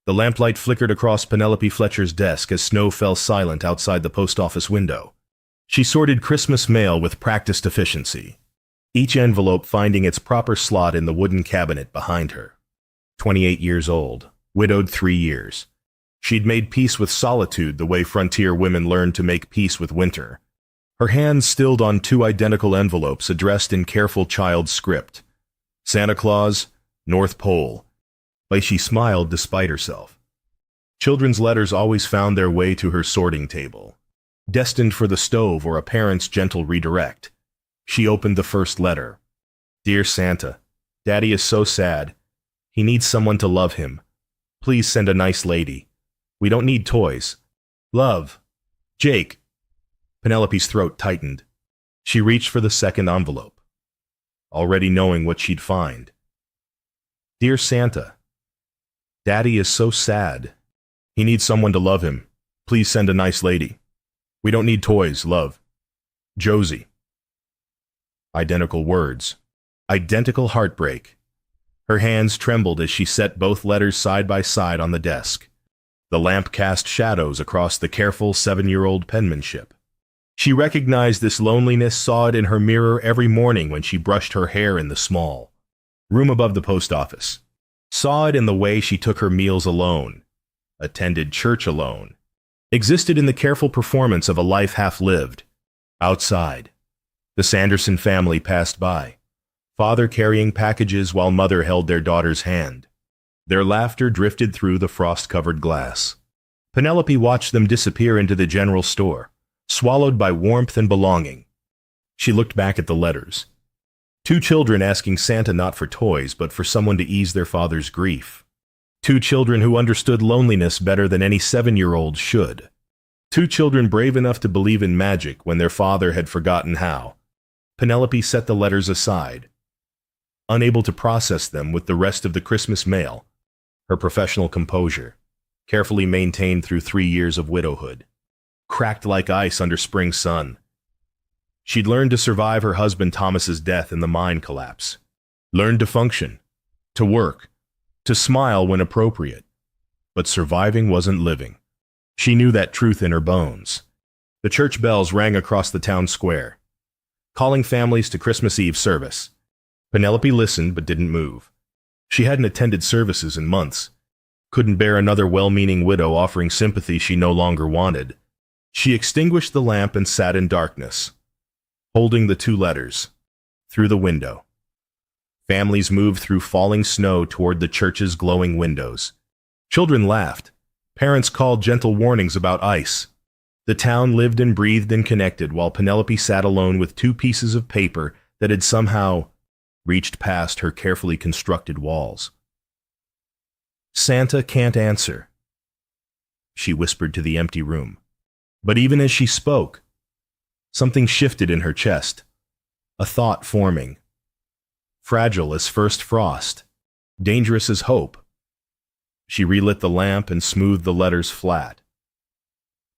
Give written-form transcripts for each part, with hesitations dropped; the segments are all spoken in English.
The lamplight flickered across Penelope Fletcher's desk as snow fell silent outside the post office window. She sorted Christmas mail with practiced efficiency, each envelope finding its proper slot in the wooden cabinet behind her. 28 years old, widowed 3 years. She'd made peace with solitude the way frontier women learned to make peace with winter. Her hands stilled on 2 identical envelopes addressed in careful child script. Santa Claus, North Pole. But she smiled despite herself. Children's letters always found their way to her sorting table, destined for the stove or a parent's gentle redirect. She opened the first letter. Dear Santa, Daddy is so sad. He needs someone to love him. Please send a nice lady. We don't need toys. Love. Jake. Penelope's throat tightened. She reached for the second envelope, already knowing what she'd find. Dear Santa, Daddy is so sad. He needs someone to love him. Please send a nice lady. We don't need toys, love. Josie. Identical words. Identical heartbreak. Her hands trembled as she set both letters side by side on the desk. The lamp cast shadows across the careful 7-year-old penmanship. She recognized this loneliness, saw it in her mirror every morning when she brushed her hair in the small room above the post office. Saw it in the way she took her meals alone, attended church alone, existed in the careful performance of a life half lived. Outside, the Sanderson family passed by, father carrying packages while mother held their daughter's hand. Their laughter drifted through the frost-covered glass. Penelope watched them disappear into the general store, swallowed by warmth and belonging. She looked back at the letters. 2 children asking Santa not for toys, but for someone to ease their father's grief. 2 children who understood loneliness better than any 7-year-old should. 2 children brave enough to believe in magic when their father had forgotten how. Penelope set the letters aside, unable to process them with the rest of the Christmas mail. Her professional composure, carefully maintained through 3 years of widowhood, cracked like ice under spring sun. She'd learned to survive her husband Thomas's death in the mine collapse, learned to function, to work, to smile when appropriate. But surviving wasn't living. She knew that truth in her bones. The church bells rang across the town square, calling families to Christmas Eve service. Penelope listened but didn't move. She hadn't attended services in months, couldn't bear another well-meaning widow offering sympathy she no longer wanted. She extinguished the lamp and sat in darkness, holding the 2 letters, through the window. Families moved through falling snow toward the church's glowing windows. Children laughed. Parents called gentle warnings about ice. The town lived and breathed and connected while Penelope sat alone with 2 pieces of paper that had somehow reached past her carefully constructed walls. Santa can't answer, she whispered to the empty room. But even as she spoke, something shifted in her chest, a thought forming. Fragile as first frost, dangerous as hope. She relit the lamp and smoothed the letters flat.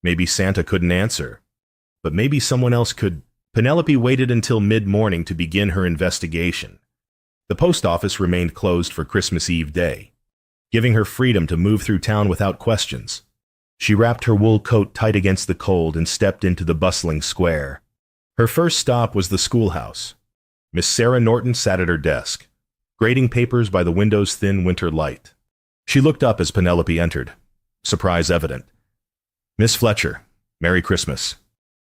Maybe Santa couldn't answer, but maybe someone else could. Penelope waited until mid-morning to begin her investigation. The post office remained closed for Christmas Eve day, giving her freedom to move through town without questions. She wrapped her wool coat tight against the cold and stepped into the bustling square. Her first stop was the schoolhouse. Miss Sarah Norton sat at her desk, grading papers by the window's thin winter light. She looked up as Penelope entered, surprise evident. Miss Fletcher, Merry Christmas.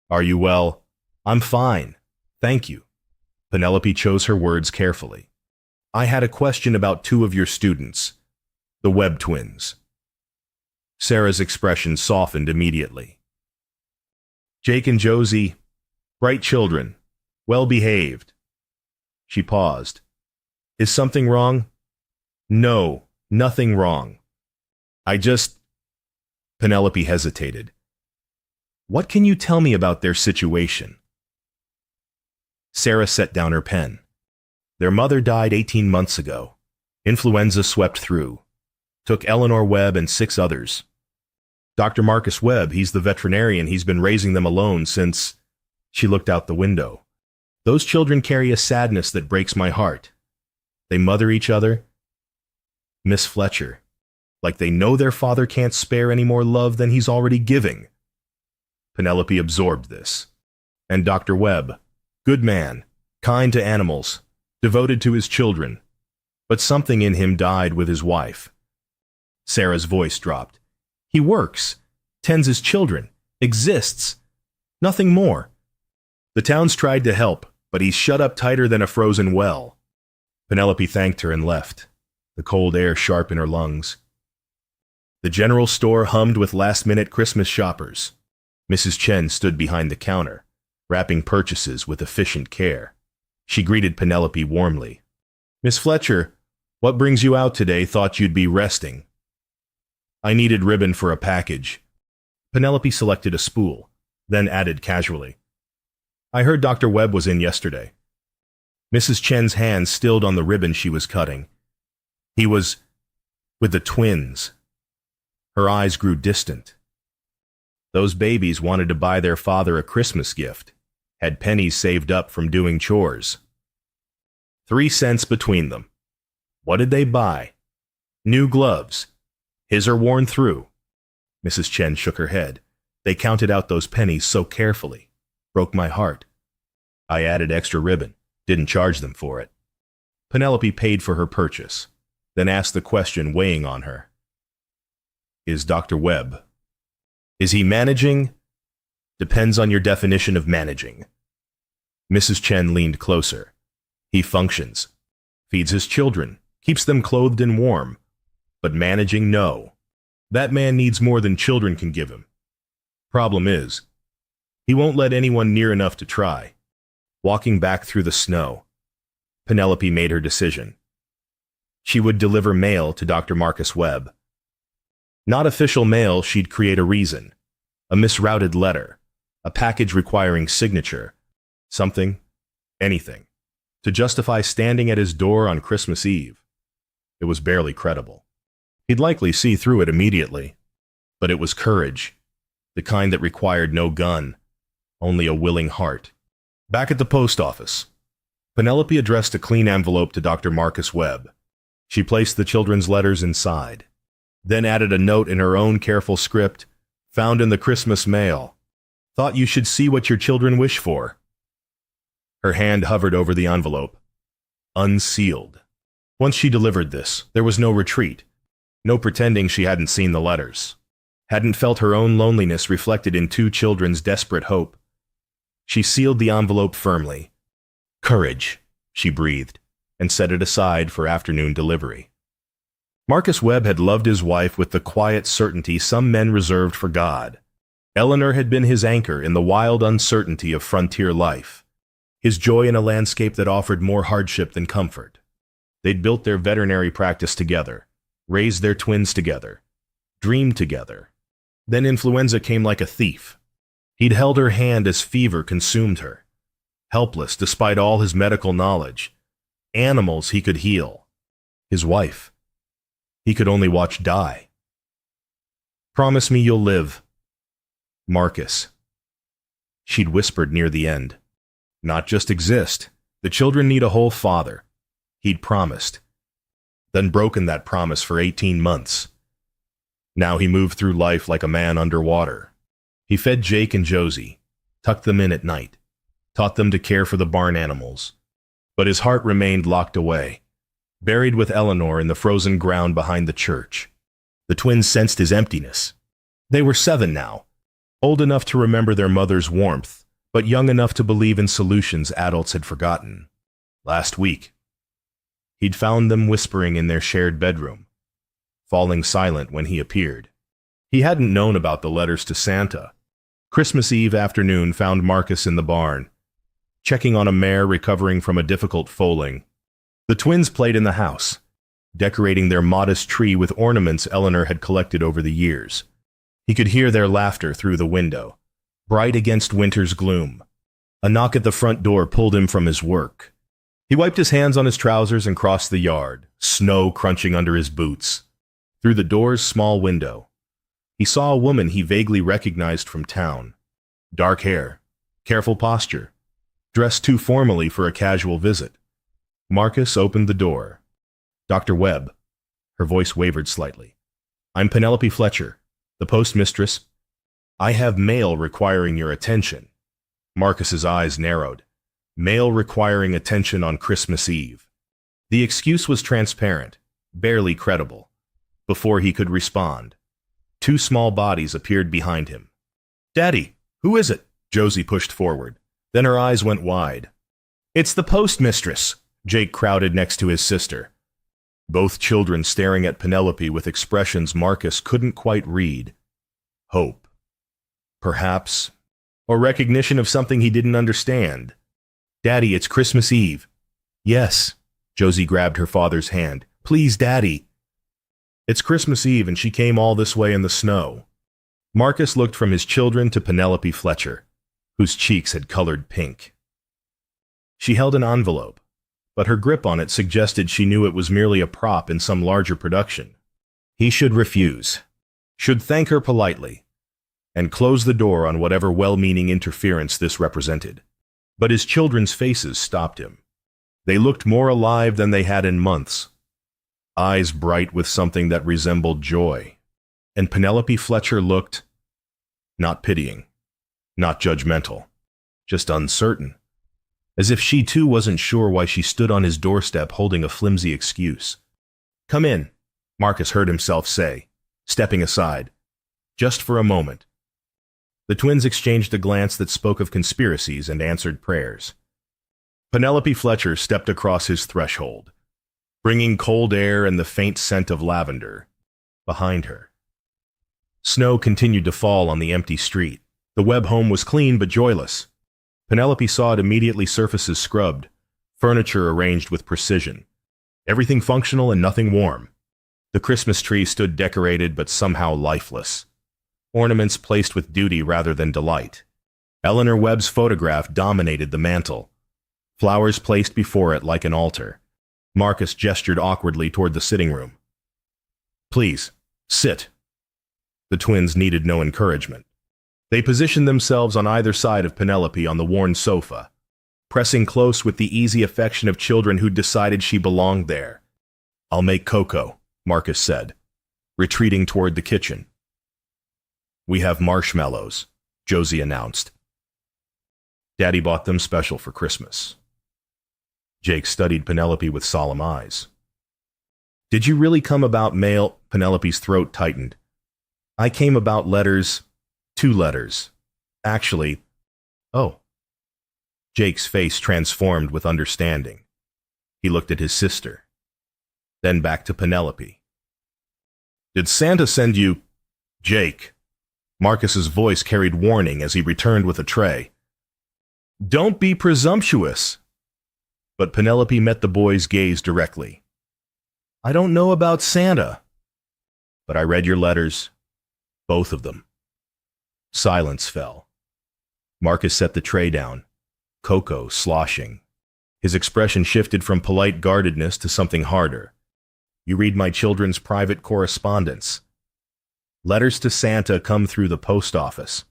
Are you well? I'm fine, thank you. Penelope chose her words carefully. I had a question about 2 of your students, the Webb twins. Sarah's expression softened immediately. Jake and Josie, bright children, well-behaved. She paused. Is something wrong? No, nothing wrong. Penelope hesitated. What can you tell me about their situation? Sarah set down her pen. Their mother died 18 months ago. Influenza swept through. Took Eleanor Webb and 6 others. Dr. Marcus Webb, he's the veterinarian, he's been raising them alone since... She looked out the window. Those children carry a sadness that breaks my heart. They mother each other. Miss Fletcher, like they know their father can't spare any more love than he's already giving. Penelope absorbed this. And Dr. Webb, good man, kind to animals, devoted to his children, but something in him died with his wife. Sarah's voice dropped. He works, tends his children, exists. Nothing more. The town's tried to help, but he's shut up tighter than a frozen well. Penelope thanked her and left, the cold air sharp in her lungs. The general store hummed with last-minute Christmas shoppers. Mrs. Chen stood behind the counter, wrapping purchases with efficient care. She greeted Penelope warmly. Miss Fletcher, what brings you out today? Thought you'd be resting. I needed ribbon for a package. Penelope selected a spool, then added casually. I heard Dr. Webb was in yesterday. Mrs. Chen's hand stilled on the ribbon she was cutting. He was with the twins. Her eyes grew distant. Those babies wanted to buy their father a Christmas gift, had pennies saved up from doing chores. 3 cents between them. What did they buy? New gloves. His are worn through. Mrs. Chen shook her head. They counted out those pennies so carefully. Broke my heart. I added extra ribbon. Didn't charge them for it. Penelope paid for her purchase, then asked the question weighing on her. Is Dr. Webb? Is he managing? Depends on your definition of managing. Mrs. Chen leaned closer. He functions. Feeds his children. Keeps them clothed and warm. But managing, no. That man needs more than children can give him. Problem is, he won't let anyone near enough to try. Walking back through the snow, Penelope made her decision. She would deliver mail to Dr. Marcus Webb. Not official mail, she'd create a reason. A misrouted letter. A package requiring signature. Something, anything, to justify standing at his door on Christmas Eve. It was barely credible. He'd likely see through it immediately. But it was courage, the kind that required no gun, only a willing heart. Back at the post office, Penelope addressed a clean envelope to Dr. Marcus Webb. She placed the children's letters inside, then added a note in her own careful script, found in the Christmas mail. Thought you should see what your children wish for. Her hand hovered over the envelope. Unsealed. Once she delivered this, there was no retreat. No pretending she hadn't seen the letters. Hadn't felt her own loneliness reflected in 2 children's desperate hope. She sealed the envelope firmly. Courage, she breathed, and set it aside for afternoon delivery. Marcus Webb had loved his wife with the quiet certainty some men reserved for God. Eleanor had been his anchor in the wild uncertainty of frontier life, his joy in a landscape that offered more hardship than comfort. They'd built their veterinary practice together, raised their twins together, dreamed together. Then influenza came like a thief. He'd held her hand as fever consumed her. Helpless despite all his medical knowledge. Animals he could heal. His wife. He could only watch die. Promise me you'll live. Marcus. She'd whispered near the end. Not just exist. The children need a whole father. He'd promised. Then broken that promise for 18 months. Now he moved through life like a man underwater. He fed Jake and Josie, tucked them in at night, taught them to care for the barn animals. But his heart remained locked away, buried with Eleanor in the frozen ground behind the church. The twins sensed his emptiness. They were 7 now, old enough to remember their mother's warmth, but young enough to believe in solutions adults had forgotten. Last week, he'd found them whispering in their shared bedroom, falling silent when he appeared. He hadn't known about the letters to Santa. Christmas Eve afternoon found Marcus in the barn, checking on a mare recovering from a difficult foaling. The twins played in the house, decorating their modest tree with ornaments Eleanor had collected over the years. He could hear their laughter through the window, bright against winter's gloom. A knock at the front door pulled him from his work. He wiped his hands on his trousers and crossed the yard, snow crunching under his boots. Through the door's small window, he saw a woman he vaguely recognized from town. Dark hair, careful posture, dressed too formally for a casual visit. Marcus opened the door. Dr. Webb. Her voice wavered slightly. I'm Penelope Fletcher, the postmistress. I have mail requiring your attention. Marcus's eyes narrowed. Mail requiring attention on Christmas Eve. The excuse was transparent, barely credible. Before he could respond, two small bodies appeared behind him. Daddy, who is it? Josie pushed forward. Then her eyes went wide. It's the postmistress. Jake crowded next to his sister. Both children staring at Penelope with expressions Marcus couldn't quite read. Hope. Perhaps. Or recognition of something he didn't understand. Daddy, it's Christmas Eve. Yes. Josie grabbed her father's hand. Please, Daddy. It's Christmas Eve and she came all this way in the snow. Marcus looked from his children to Penelope Fletcher, whose cheeks had colored pink. She held an envelope, but her grip on it suggested she knew it was merely a prop in some larger production. He should refuse, should thank her politely, and close the door on whatever well-meaning interference this represented. But his children's faces stopped him. They looked more alive than they had in months, eyes bright with something that resembled joy. And Penelope Fletcher looked not pitying, not judgmental, just uncertain, as if she too wasn't sure why she stood on his doorstep holding a flimsy excuse. Come in, Marcus heard himself say, stepping aside, just for a moment. The twins exchanged a glance that spoke of conspiracies and answered prayers. Penelope Fletcher stepped across his threshold, bringing cold air and the faint scent of lavender behind her. Snow continued to fall on the empty street. The Webb home was clean but joyless. Penelope saw it immediately surfaces scrubbed, furniture arranged with precision, everything functional and nothing warm. The Christmas tree stood decorated but somehow lifeless, ornaments placed with duty rather than delight. Eleanor Webb's photograph dominated the mantel, flowers placed before it like an altar. Marcus gestured awkwardly toward the sitting room. Please, sit. The twins needed no encouragement. They positioned themselves on either side of Penelope on the worn sofa, pressing close with the easy affection of children who'd decided she belonged there. I'll make cocoa, Marcus said, retreating toward the kitchen. We have marshmallows, Josie announced. Daddy bought them special for Christmas. Jake studied Penelope with solemn eyes. Did you really come about mail? Penelope's throat tightened. I came about letters, 2 letters. Actually, oh. Jake's face transformed with understanding. He looked at his sister, then back to Penelope. Did Santa send you, Jake? Marcus's voice carried warning as he returned with a tray. Don't be presumptuous. But Penelope met the boy's gaze directly. I don't know about Santa. But I read your letters. Both of them. Silence fell. Marcus set the tray down, cocoa sloshing. His expression shifted from polite guardedness to something harder. You read my children's private correspondence. Letters to Santa come through the post office.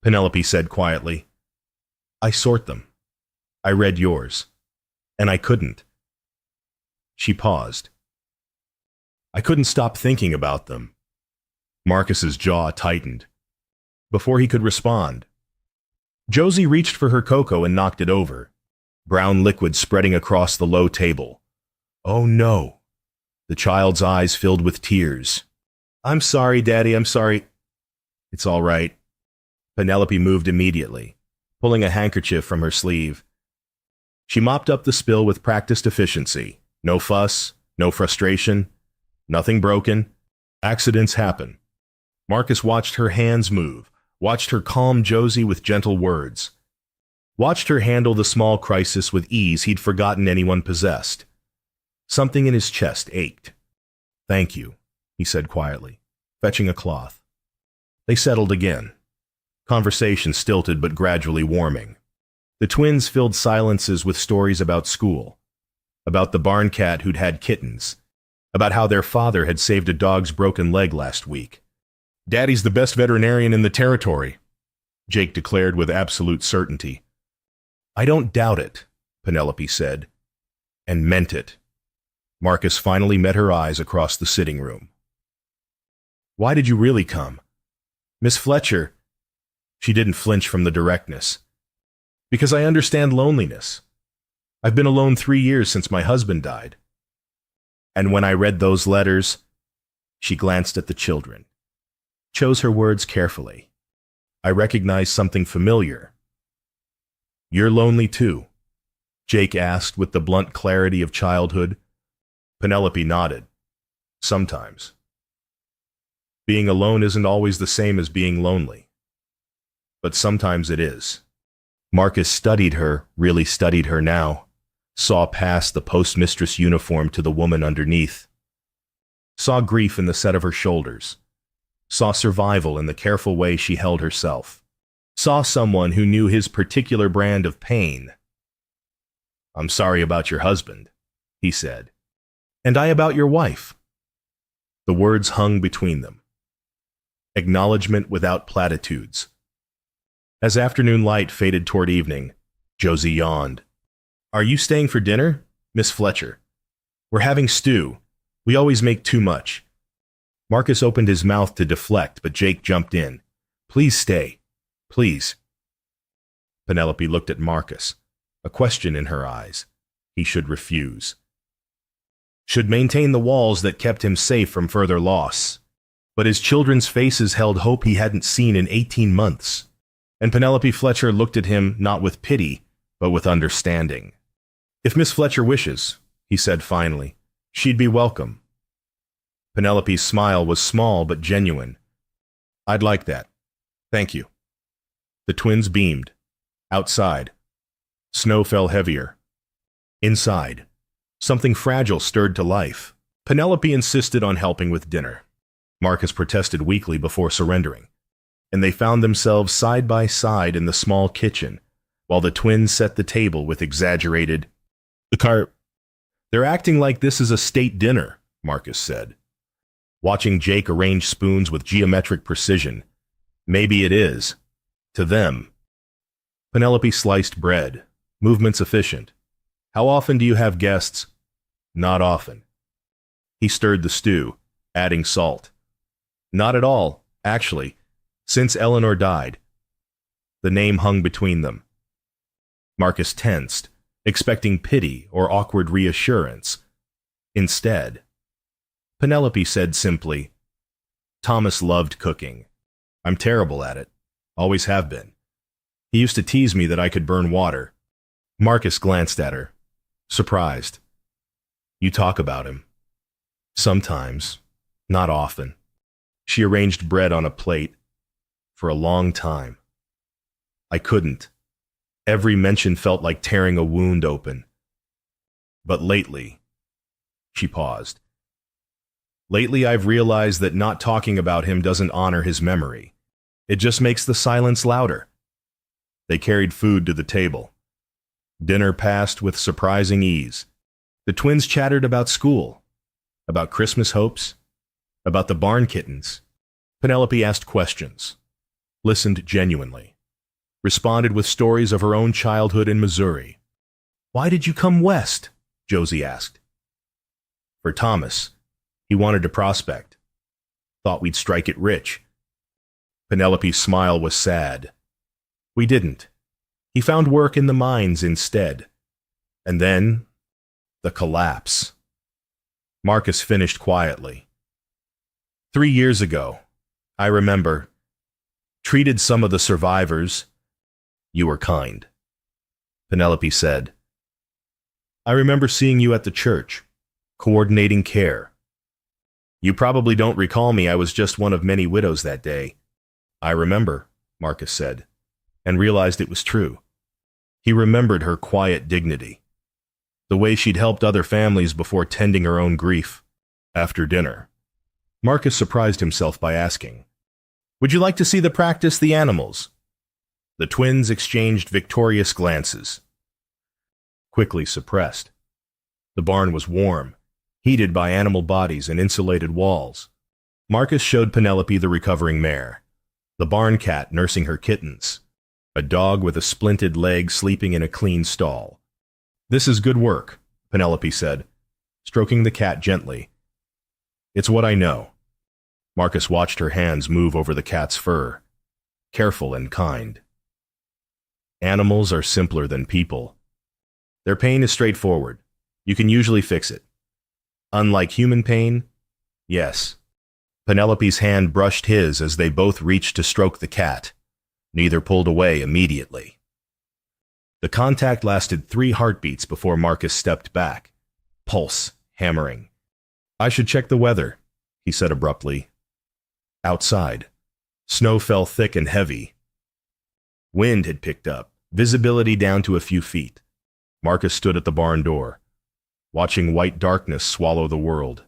Penelope said quietly, I sort them. I read yours, and I couldn't. She paused. I couldn't stop thinking about them. Marcus's jaw tightened. Before he could respond, Josie reached for her cocoa and knocked it over, brown liquid spreading across the low table. Oh no! The child's eyes filled with tears. I'm sorry, Daddy, I'm sorry. It's all right. Penelope moved immediately, pulling a handkerchief from her sleeve. She mopped up the spill with practiced efficiency. No fuss, no frustration, nothing broken. Accidents happen. Marcus watched her hands move, watched her calm Josie with gentle words, watched her handle the small crisis with ease he'd forgotten anyone possessed. Something in his chest ached. Thank you, he said quietly, fetching a cloth. They settled again. Conversation stilted but gradually warming. The twins filled silences with stories about school, about the barn cat who'd had kittens, about how their father had saved a dog's broken leg last week. Daddy's the best veterinarian in the territory, Jake declared with absolute certainty. I don't doubt it, Penelope said, and meant it. Marcus finally met her eyes across the sitting room. Why did you really come? Miss Fletcher, she didn't flinch from the directness. Because I understand loneliness. I've been alone 3 years since my husband died. And when I read those letters, she glanced at the children, chose her words carefully. I recognized something familiar. You're lonely too, Jake asked with the blunt clarity of childhood. Penelope nodded. Sometimes. Being alone isn't always the same as being lonely. But sometimes it is. Marcus studied her, really studied her now, saw past the postmistress uniform to the woman underneath, saw grief in the set of her shoulders, saw survival in the careful way she held herself, saw someone who knew his particular brand of pain. I'm sorry about your husband, he said. And I about your wife. The words hung between them. Acknowledgement without platitudes. As afternoon light faded toward evening, Josie yawned. Are you staying for dinner, Miss Fletcher? We're having stew. We always make too much. Marcus opened his mouth to deflect, but Jake jumped in. Please stay. Please. Penelope looked at Marcus, a question in her eyes. He should refuse. Should maintain the walls that kept him safe from further loss. But his children's faces held hope he hadn't seen in 18 months. And Penelope Fletcher looked at him not with pity, but with understanding. If Miss Fletcher wishes, he said finally, she'd be welcome. Penelope's smile was small but genuine. I'd like that. Thank you. The twins beamed. Outside. Snow fell heavier. Inside. Something fragile stirred to life. Penelope insisted on helping with dinner. Marcus protested weakly before surrendering, and they found themselves side by side in the small kitchen, while the twins set the table with exaggerated, They're acting like this is a state dinner, Marcus said. Watching Jake arrange spoons with geometric precision. Maybe it is. To them. Penelope sliced bread. Movements efficient. How often do you have guests? Not often. He stirred the stew, adding salt. Not at all, actually, since Eleanor died. The name hung between them. Marcus tensed, expecting pity or awkward reassurance. Instead, Penelope said simply, Thomas loved cooking. I'm terrible at it. Always have been. He used to tease me that I could burn water. Marcus glanced at her, surprised. You talk about him. Sometimes, not often. She arranged bread on a plate. For a long time. I couldn't. Every mention felt like tearing a wound open. But lately, she paused. Lately, I've realized that not talking about him doesn't honor his memory. It just makes the silence louder. They carried food to the table. Dinner passed with surprising ease. The twins chattered about school, about Christmas hopes, about the barn kittens. Penelope asked questions, listened genuinely, responded with stories of her own childhood in Missouri. Why did you come west? Josie asked. For Thomas. He wanted to prospect. Thought we'd strike it rich. Penelope's smile was sad. We didn't. He found work in the mines instead. And then, the collapse. Marcus finished quietly. 3 years ago, I remember, treated some of the survivors. You were kind. Penelope said. I remember seeing you at the church, coordinating care. You probably don't recall me. I was just one of many widows that day. I remember, Marcus said, and realized it was true. He remembered her quiet dignity, the way she'd helped other families before tending her own grief. After dinner, Marcus surprised himself by asking, Would you like to see the practice the animals? The twins exchanged victorious glances. Quickly suppressed. The barn was warm, heated by animal bodies and insulated walls. Marcus showed Penelope the recovering mare, the barn cat nursing her kittens, a dog with a splinted leg sleeping in a clean stall. This is good work, Penelope said, stroking the cat gently. It's what I know. Marcus watched her hands move over the cat's fur, careful and kind. Animals are simpler than people. Their pain is straightforward. You can usually fix it. Unlike human pain, yes. Penelope's hand brushed his as they both reached to stroke the cat. Neither pulled away immediately. The contact lasted 3 heartbeats before Marcus stepped back, pulse hammering. "I should check the weather," he said abruptly. Outside, snow fell thick and heavy. Wind had picked up, visibility down to a few feet. Marcus stood at the barn door, watching white darkness swallow the world.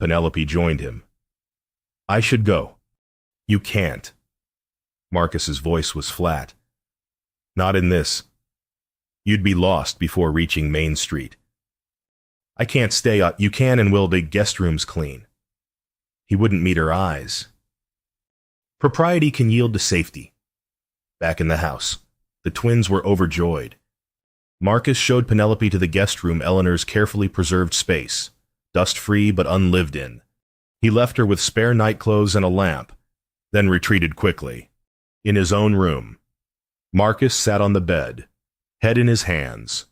Penelope joined him. "I should go." "You can't." Marcus's voice was flat. "Not in this. You'd be lost before reaching Main Street." "I can't stay up. You can and will. The guest room's clean." He wouldn't meet her eyes. Propriety can yield to safety. Back in the house, the twins were overjoyed. Marcus showed Penelope to the guest room, Eleanor's carefully preserved space, dust-free but unlived in. He left her with spare nightclothes and a lamp, then retreated quickly. In his own room, Marcus sat on the bed, head in his hands.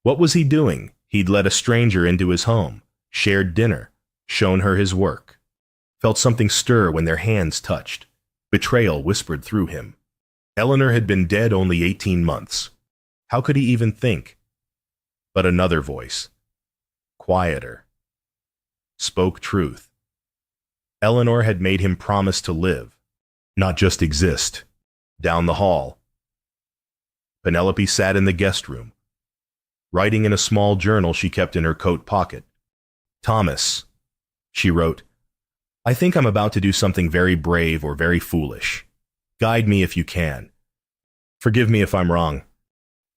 What was he doing? He'd let a stranger into his home, shared dinner, shown her his work. Felt something stir when their hands touched. Betrayal whispered through him. Eleanor had been dead only 18 months. How could he even think? But another voice, quieter, spoke truth. Eleanor had made him promise to live, not just exist. Down the hall, Penelope sat in the guest room, writing in a small journal she kept in her coat pocket. "Thomas," she wrote, "I think I'm about to do something very brave or very foolish. Guide me if you can. Forgive me if I'm wrong."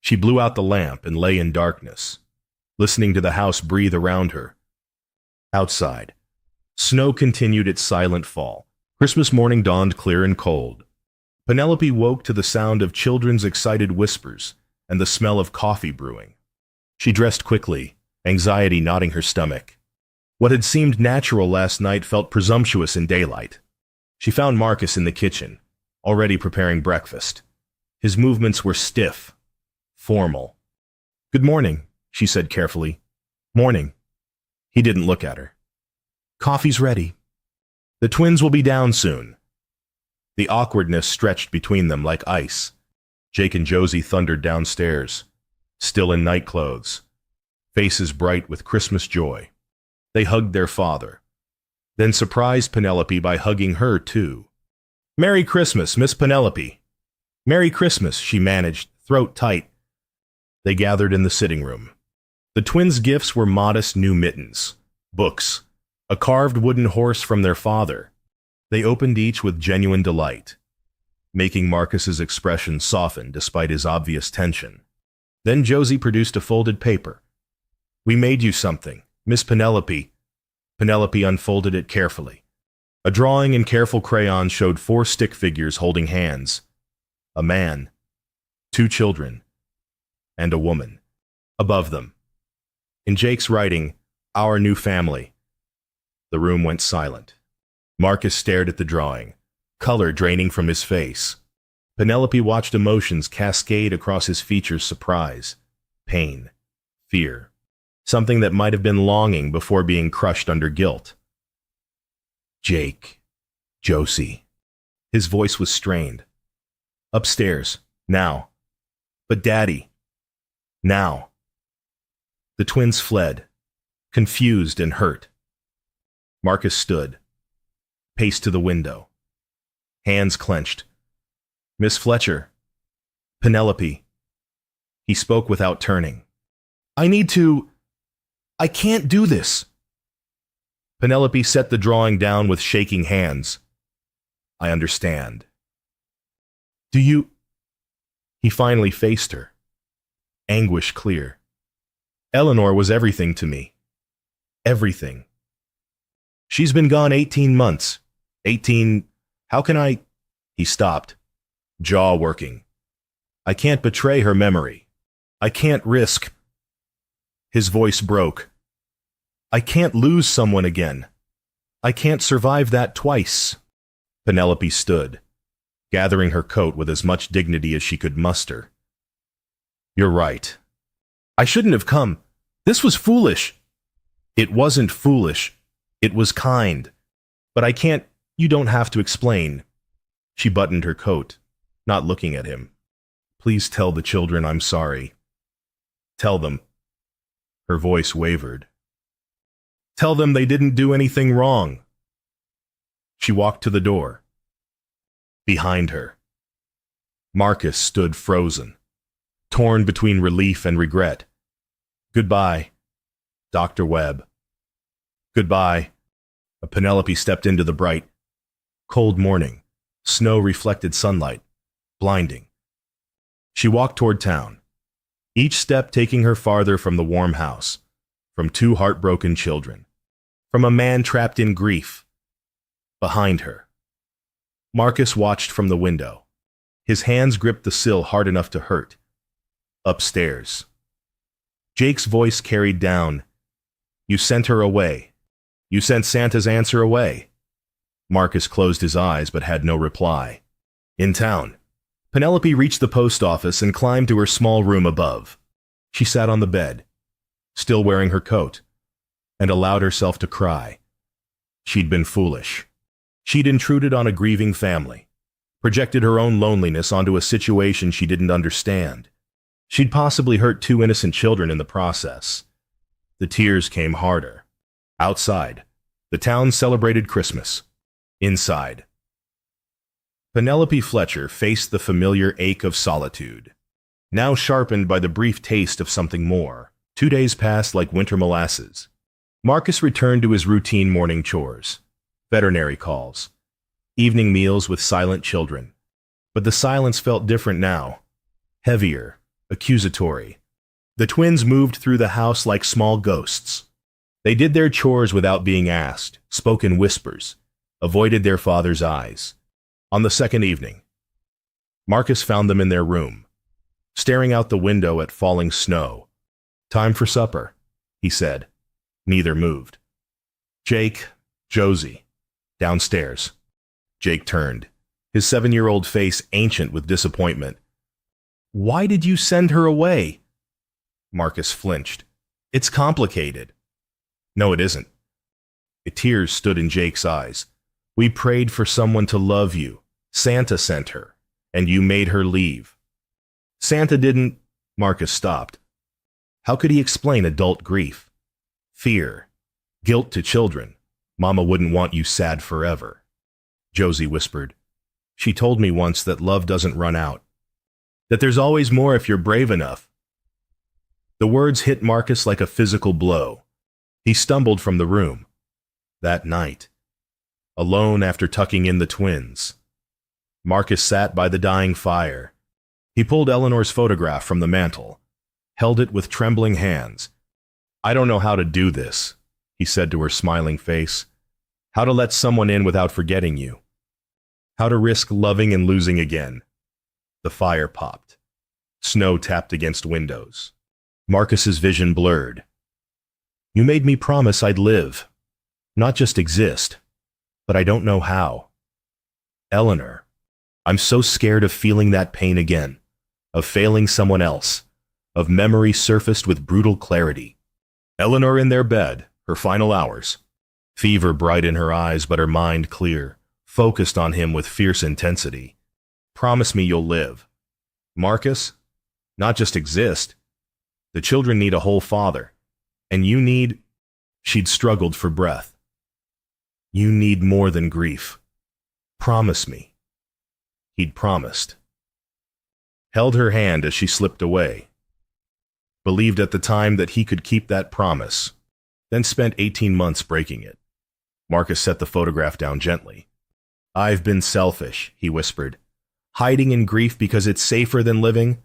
She blew out the lamp and lay in darkness, listening to the house breathe around her. Outside, snow continued its silent fall. Christmas morning dawned clear and cold. Penelope woke to the sound of children's excited whispers and the smell of coffee brewing. She dressed quickly, anxiety knotting her stomach. What had seemed natural last night felt presumptuous in daylight. She found Marcus in the kitchen, already preparing breakfast. His movements were stiff, formal. "Good morning," she said carefully. "Morning." He didn't look at her. "Coffee's ready. The twins will be down soon." The awkwardness stretched between them like ice. Jake and Josie thundered downstairs, still in nightclothes, faces bright with Christmas joy. They hugged their father, then surprised Penelope by hugging her too. "Merry Christmas, Miss Penelope." "Merry Christmas," she managed, throat tight. They gathered in the sitting room. The twins' gifts were modest new mittens, books, a carved wooden horse from their father. They opened each with genuine delight, making Marcus's expression soften despite his obvious tension. Then Josie produced a folded paper. "We made you something, Miss Penelope." Penelope unfolded it carefully. A drawing in careful crayon showed 4 stick figures holding hands. A man, 2 children, and a woman. Above them, in Jake's writing, "Our new family." The room went silent. Marcus stared at the drawing, color draining from his face. Penelope watched emotions cascade across his features: surprise, pain, fear. Something that might have been longing before being crushed under guilt. "Jake, Josie." His voice was strained. "Upstairs, now." "But Daddy." "Now." The twins fled, confused and hurt. Marcus stood, paced to the window, hands clenched. "Miss Fletcher." "Penelope." He spoke without turning. I can't do this." Penelope set the drawing down with shaking hands. "I understand." "Do you—" He finally faced her, anguish clear. "Eleanor was everything to me. Everything. She's been gone 18 months. 18... How can I—" He stopped, jaw working. "I can't betray her memory. I can't risk—" His voice broke. "I can't lose someone again. I can't survive that twice. Penelope stood, gathering her coat with as much dignity as she could muster. You're right. I shouldn't have come. This was foolish. It wasn't foolish. It was kind. But I can't. You don't have to explain. She buttoned her coat, not looking at him. Please tell the children I'm sorry. Tell them. Her voice wavered. Tell them they didn't do anything wrong. She walked to the door. Behind her, Marcus stood frozen, torn between relief and regret. Goodbye, Dr. Webb. Goodbye. Penelope stepped into the bright, cold morning, snow-reflected sunlight, blinding. She walked toward town, each step taking her farther from the warm house, from two heartbroken children, from a man trapped in grief. Behind her, Marcus watched from the window. His hands gripped the sill hard enough to hurt. Upstairs, Jake's voice carried down. You sent her away. You sent Santa's answer away. Marcus closed his eyes but had no reply. In town, Penelope reached the post office and climbed to her small room above. She sat on the bed, still wearing her coat, and allowed herself to cry. She'd been foolish. She'd intruded on a grieving family, projected her own loneliness onto a situation she didn't understand. She'd possibly hurt two innocent children in the process. The tears came harder. Outside, the town celebrated Christmas. Inside, Penelope Fletcher faced the familiar ache of solitude, now sharpened by the brief taste of something more. 2 days passed like winter molasses. Marcus returned to his routine morning chores, veterinary calls, evening meals with silent children. But the silence felt different now, heavier, accusatory. The twins moved through the house like small ghosts. They did their chores without being asked, spoke in whispers, avoided their father's eyes. On the second evening, Marcus found them in their room, staring out the window at falling snow. Time for supper, he said. Neither moved. Jake, Josie, downstairs. Jake turned, his 7-year-old face ancient with disappointment. Why did you send her away? Marcus flinched. It's complicated. No, it isn't. Tears stood in Jake's eyes. We prayed for someone to love you. Santa sent her, and you made her leave. Santa didn't. Marcus stopped. How could he explain adult grief? Fear, guilt to children. Mama wouldn't want you sad forever. Josie whispered. She told me once that love doesn't run out, that there's always more if you're brave enough. The words hit Marcus like a physical blow. He stumbled from the room. That night, alone after tucking in the twins, Marcus sat by the dying fire. He pulled Eleanor's photograph from the mantel, held it with trembling hands. I don't know how to do this, he said to her smiling face. How to let someone in without forgetting you. How to risk loving and losing again. The fire popped. Snow tapped against windows. Marcus's vision blurred. You made me promise I'd live, not just exist, but I don't know how. Eleanor, I'm so scared of feeling that pain again, of failing someone else, of memory surfaced with brutal clarity. Eleanor in their bed, her final hours. Fever bright in her eyes, but her mind clear, focused on him with fierce intensity. Promise me you'll live. Marcus, not just exist. The children need a whole father. And you need... She'd struggled for breath. You need more than grief. Promise me. He'd promised. Held her hand as she slipped away. Believed at the time that he could keep that promise, then spent 18 months breaking it. Marcus set the photograph down gently. I've been selfish, he whispered. Hiding in grief because it's safer than living.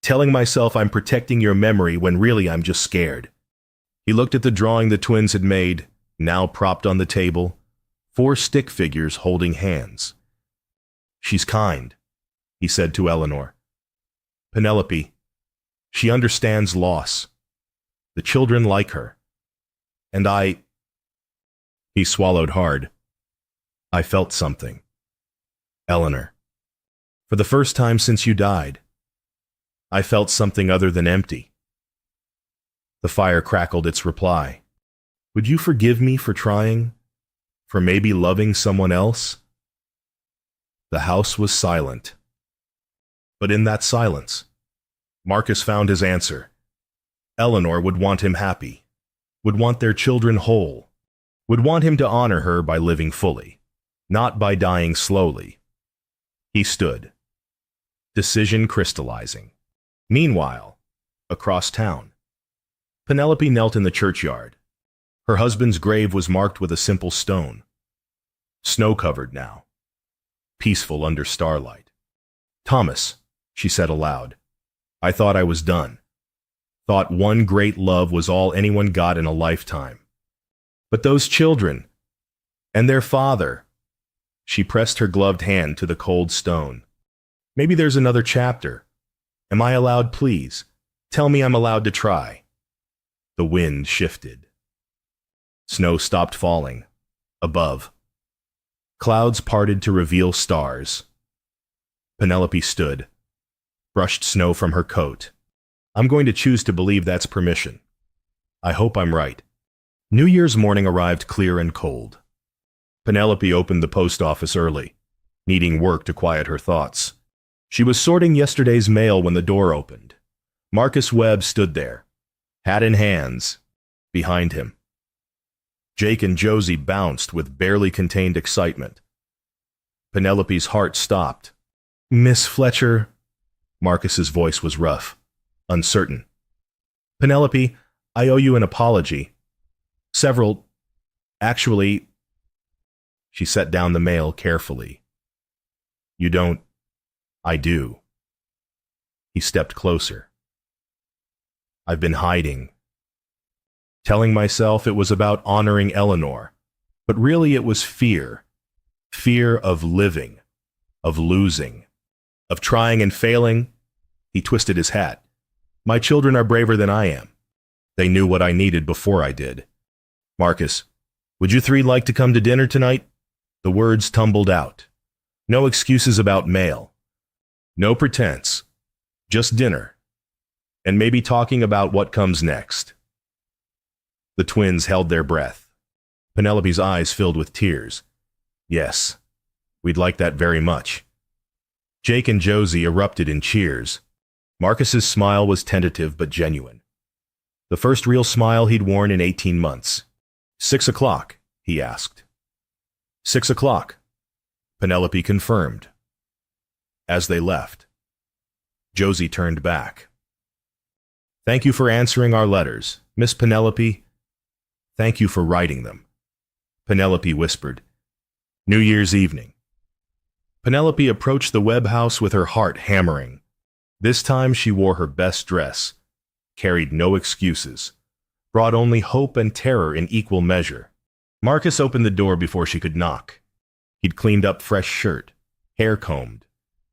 Telling myself I'm protecting your memory when really I'm just scared. He looked at the drawing the twins had made, now propped on the table. 4 stick figures holding hands. She's kind, he said to Eleanor. Penelope, she understands loss. The children like her. And He swallowed hard. I felt something. Eleanor. For the first time since you died, I felt something other than empty. The fire crackled its reply. Would you forgive me for trying? For maybe loving someone else? The house was silent. But in that silence, Marcus found his answer. Eleanor would want him happy, would want their children whole, would want him to honor her by living fully, not by dying slowly. He stood, decision crystallizing. Meanwhile, across town, Penelope knelt in the churchyard. Her husband's grave was marked with a simple stone. Snow-covered now, peaceful under starlight. Thomas, she said aloud, I thought I was done. Thought one great love was all anyone got in a lifetime. But those children, and their father. She pressed her gloved hand to the cold stone. Maybe there's another chapter. Am I allowed, please? Tell me I'm allowed to try. The wind shifted. Snow stopped falling. Above. Clouds parted to reveal stars. Penelope stood, brushed snow from her coat. I'm going to choose to believe that's permission. I hope I'm right. New Year's morning arrived clear and cold. Penelope opened the post office early, needing work to quiet her thoughts. She was sorting yesterday's mail when the door opened. Marcus Webb stood there, hat in hands, behind him. Jake and Josie bounced with barely contained excitement. Penelope's heart stopped. Miss Fletcher, Marcus's voice was rough, uncertain. Penelope, I owe you an apology. Several, actually. She set down the mail carefully. You don't. I do. He stepped closer. I've been hiding. Telling myself it was about honoring Eleanor, but really it was fear. Fear of living, of losing, of trying and failing. He twisted his hat. My children are braver than I am. They knew what I needed before I did. Marcus, would you three like to come to dinner tonight? The words tumbled out. No excuses about mail. No pretense. Just dinner. And maybe talking about what comes next. The twins held their breath. Penelope's eyes filled with tears. Yes, we'd like that very much. Jake and Josie erupted in cheers. Marcus's smile was tentative but genuine. The first real smile he'd worn in 18 months. 6 o'clock, he asked. 6 o'clock, Penelope confirmed. As they left, Josie turned back. Thank you for answering our letters, Miss Penelope. Thank you for writing them. Penelope whispered. New Year's evening. Penelope approached the Webb house with her heart hammering. This time she wore her best dress, carried no excuses, brought only hope and terror in equal measure. Marcus opened the door before she could knock. He'd cleaned up fresh shirt, hair combed,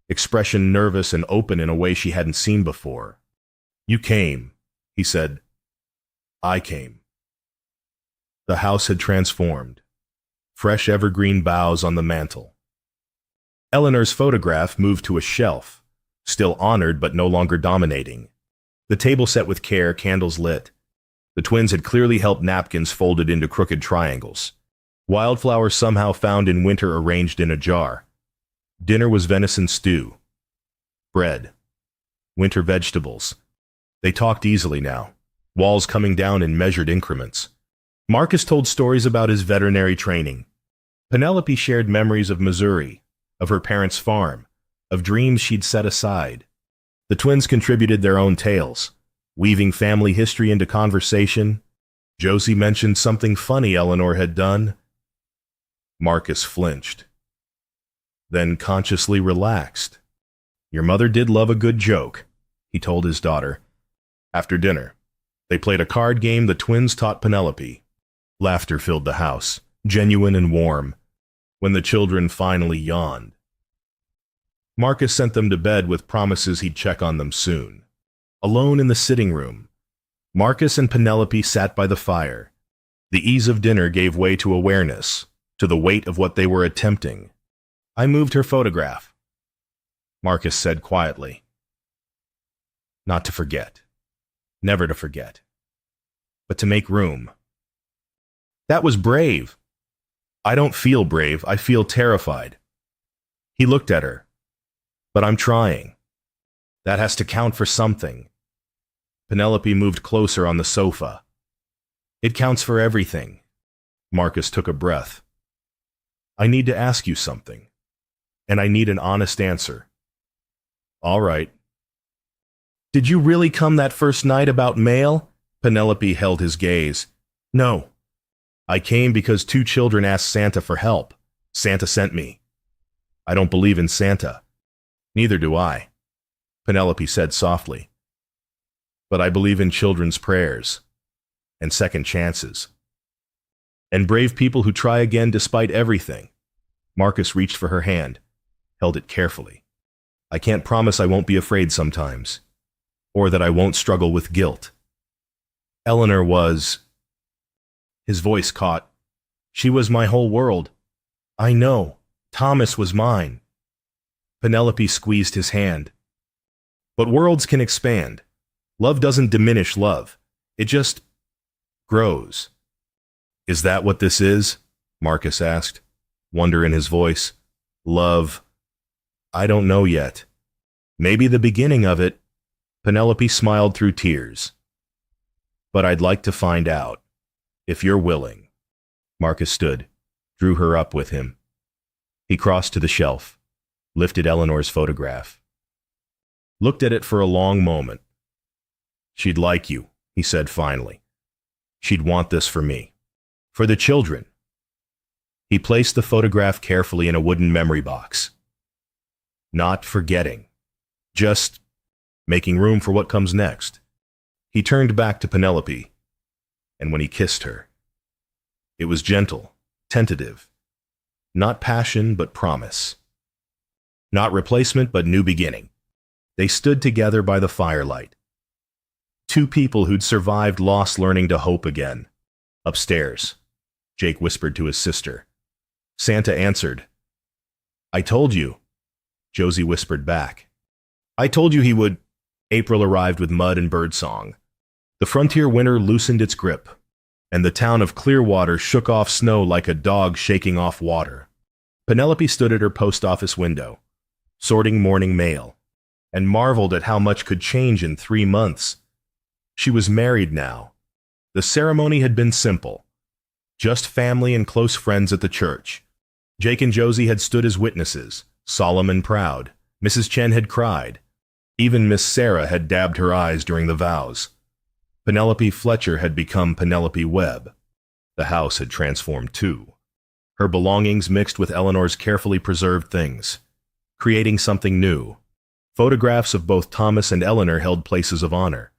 expression nervous and open in a way she hadn't seen before. You came, he said. I came. The house had transformed. Fresh evergreen boughs on the mantel. Eleanor's photograph moved to a shelf, still honored but no longer dominating. The table set with care, candles lit. The twins had clearly helped napkins folded into crooked triangles. Wildflowers somehow found in winter arranged in a jar. Dinner was venison stew. Bread. Winter vegetables. They talked easily now, walls coming down in measured increments. Marcus told stories about his veterinary training. Penelope shared memories of Missouri, of her parents' farm, of dreams she'd set aside. The twins contributed their own tales, weaving family history into conversation. Josie mentioned something funny Eleanor had done. Marcus flinched, then consciously relaxed. Your mother did love a good joke, he told his daughter. After dinner, they played a card game the twins taught Penelope. Laughter filled the house, genuine and warm, when the children finally yawned. Marcus sent them to bed with promises he'd check on them soon. Alone in the sitting room, Marcus and Penelope sat by the fire, The ease of dinner gave way to awareness, to the weight of what they were attempting. I moved her photograph, Marcus said quietly. Not to forget. Never to forget. But to make room. That was brave. I don't feel brave, I feel terrified. He looked at her. But I'm trying. That has to count for something. Penelope moved closer on the sofa. It counts for everything. Marcus took a breath. I need to ask you something. And I need an honest answer. All right. Did you really come that first night about mail? Penelope held his gaze. No. I came because 2 children asked Santa for help. Santa sent me. I don't believe in Santa. Neither do I, Penelope said softly. But I believe in children's prayers, and second chances, and brave people who try again despite everything. Marcus reached for her hand, held it carefully. I can't promise I won't be afraid sometimes, or that I won't struggle with guilt. Eleanor was... His voice caught. She was my whole world. I know. Thomas was mine. Penelope squeezed his hand. But worlds can expand. Love doesn't diminish love. It just grows. Is that what this is? Marcus asked, wonder in his voice. Love. I don't know yet. Maybe the beginning of it. Penelope smiled through tears. But I'd like to find out, if you're willing. Marcus stood, drew her up with him. He crossed to the shelf, lifted Eleanor's photograph. Looked at it for a long moment. She'd like you, he said finally. She'd want this for me. For the children. He placed the photograph carefully in a wooden memory box. Not forgetting. Just making room for what comes next. He turned back to Penelope, and when he kissed her, it was gentle, tentative. Not passion, but promise. Not replacement, but new beginning. They stood together by the firelight. 2 people who'd survived loss learning to hope again. Upstairs, Jake whispered to his sister. Santa answered. I told you, Josie whispered back. I told you he would. April arrived with mud and birdsong. The frontier winter loosened its grip, and the town of Clearwater shook off snow like a dog shaking off water. Penelope stood at her post office window, sorting morning mail, and marveled at how much could change in 3 months. She was married now. The ceremony had been simple. Just family and close friends at the church. Jake and Josie had stood as witnesses, solemn and proud. Mrs. Chen had cried. Even Miss Sarah had dabbed her eyes during the vows. Penelope Fletcher had become Penelope Webb. The house had transformed too. Her belongings mixed with Eleanor's carefully preserved things, creating something new. Photographs of both Thomas and Eleanor held places of honor.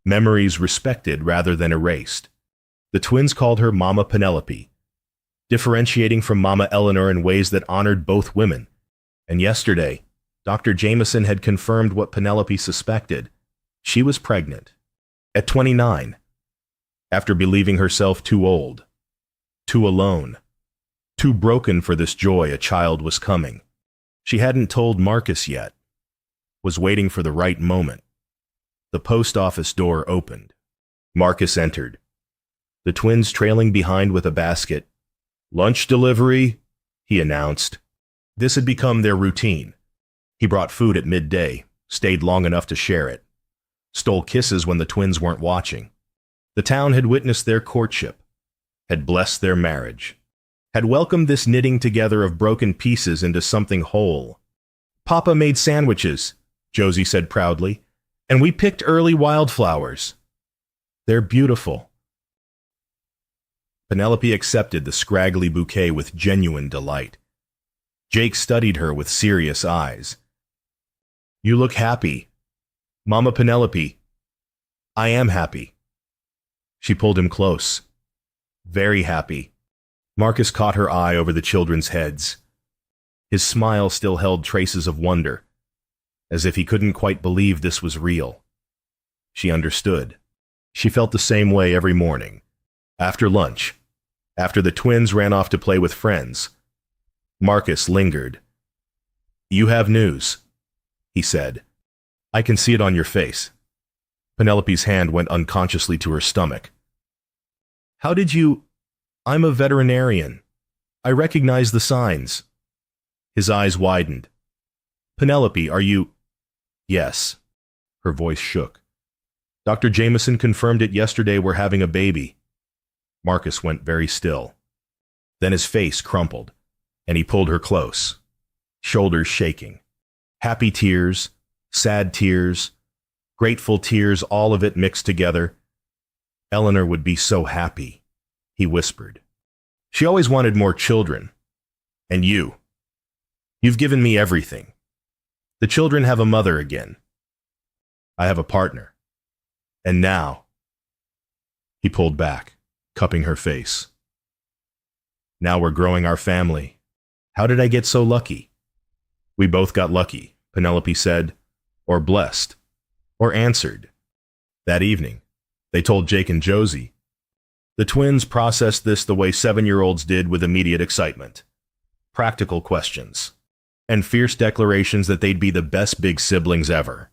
Memories respected rather than erased. The twins called her Mama Penelope, differentiating from Mama Eleanor in ways that honored both women. And yesterday, Dr. Jameson had confirmed what Penelope suspected. She was pregnant. At 29. After believing herself too old, too alone, too broken for this joy a child was coming. She hadn't told Marcus yet. Was waiting for the right moment. The post office door opened. Marcus entered, the twins trailing behind with a basket. Lunch delivery, he announced. This had become their routine. He brought food at midday, stayed long enough to share it, stole kisses when the twins weren't watching. The town had witnessed their courtship, had blessed their marriage, had welcomed this knitting together of broken pieces into something whole. Papa made sandwiches, Josie said proudly, and we picked early wildflowers. They're beautiful. Penelope accepted the scraggly bouquet with genuine delight. Jake studied her with serious eyes. You look happy. Mama Penelope. I am happy. She pulled him close. Very happy. Marcus caught her eye over the children's heads. His smile still held traces of wonder, as if he couldn't quite believe this was real. She understood. She felt the same way every morning. After lunch, after the twins ran off to play with friends, Marcus lingered. "You have news," he said. "I can see it on your face." Penelope's hand went unconsciously to her stomach. "How did you—" "I'm a veterinarian. I recognize the signs." His eyes widened. "Penelope, are you—" "Yes." Her voice shook. "Dr. Jameson confirmed it yesterday. We're having a baby." Marcus went very still. Then his face crumpled, and he pulled her close, shoulders shaking. Happy tears, sad tears, grateful tears, all of it mixed together. "Eleanor would be so happy," he whispered. "She always wanted more children. And you've given me everything. The children have a mother again. I have a partner. And now—" He pulled back, cupping her face. "Now we're growing our family. How did I get so lucky?" "We both got lucky," Penelope said, or blessed, or answered. That evening, they told Jake and Josie. The twins processed this the way 7-year-olds did, with immediate excitement. Practical questions, and fierce declarations that they'd be the best big siblings ever.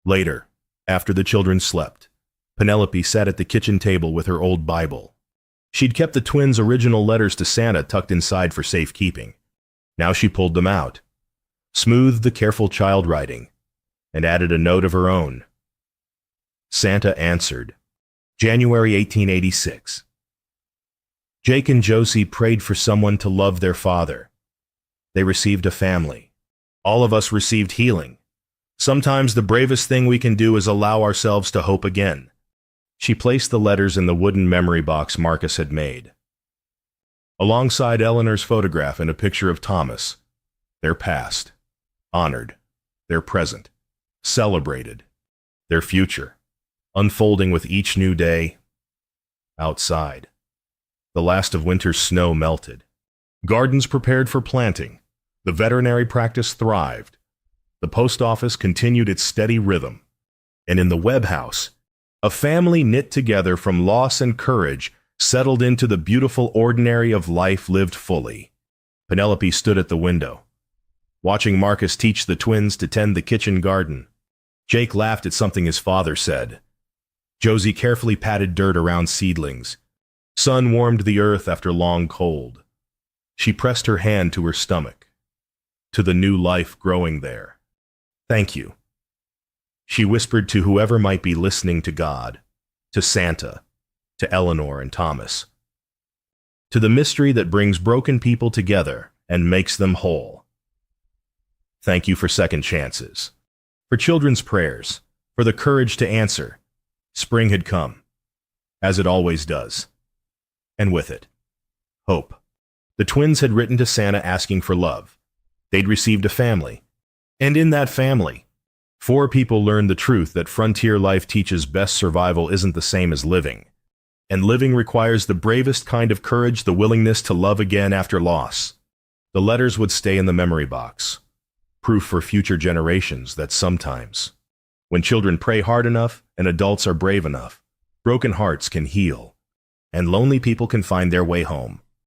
Later, after the children slept, Penelope sat at the kitchen table with her old Bible. She'd kept the twins' original letters to Santa tucked inside for safekeeping. Now she pulled them out, smoothed the careful child writing, and added a note of her own. Santa answered. January 1886. Jake and Josie prayed for someone to love their father. They received a family. All of us received healing. Sometimes the bravest thing we can do is allow ourselves to hope again. She placed the letters in the wooden memory box Marcus had made. Alongside Eleanor's photograph and a picture of Thomas, their past, honored, their present, celebrated, their future, unfolding with each new day. Outside, the last of winter's snow melted. Gardens prepared for planting. The veterinary practice thrived. The post office continued its steady rhythm. And in the Webb house, a family knit together from loss and courage settled into the beautiful ordinary of life lived fully. Penelope stood at the window, watching Marcus teach the twins to tend the kitchen garden. Jake laughed at something his father said. Josie carefully patted dirt around seedlings. Sun warmed the earth after long cold. She pressed her hand to her stomach, to the new life growing there. "Thank you," she whispered to whoever might be listening, to God, to Santa, to Eleanor and Thomas, to the mystery that brings broken people together and makes them whole. Thank you for second chances, for children's prayers, for the courage to answer. Spring had come, as it always does, and with it, hope. The twins had written to Santa asking for love. They'd received a family, and in that family, 4 people learned the truth that frontier life teaches best survival isn't the same as living, and living requires the bravest kind of courage, the willingness to love again after loss. The letters would stay in the memory box, proof for future generations that sometimes, when children pray hard enough and adults are brave enough, broken hearts can heal, and lonely people can find their way home.